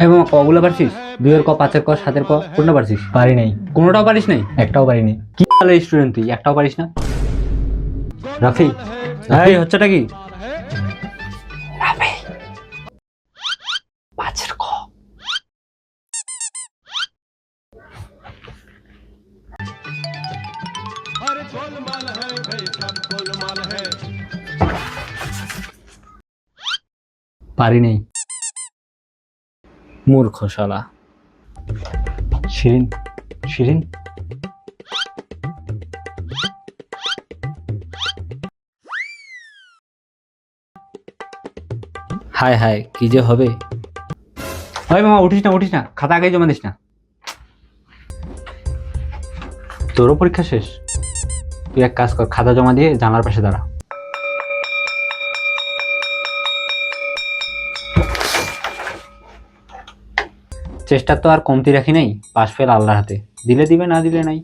এবং কগুলো পারছিস? 2 এর ক, 5 এর ক, 7 এর ক, কোনটা পারছিস? পারি নাই, কোনোটাও পারিস নাই? একটাও পারিনি। কি ভালো স্টুডেন্ট তুই, একটাও পারিস না? রাফি, এই হচ্ছেটা কি? রাফি, 5 এর ক। পারি নাই। মূর্খ শালা। শিরিন, শিরিন। হায় হায়, কি যে হবে। ওই মামা, উঠিস না উঠিস না, খাতা আগে জমা দিস না। তোরও পরীক্ষা শেষ? তুই এক কাজ কর, খাতা জমা দিয়ে জানালার পাশে দাঁড়া। চেষ্টা তো আর কমতি রাখি নাই, পাশ ফেল আল্লাহর হাতে, দিলে দিবে না দিলে নাই।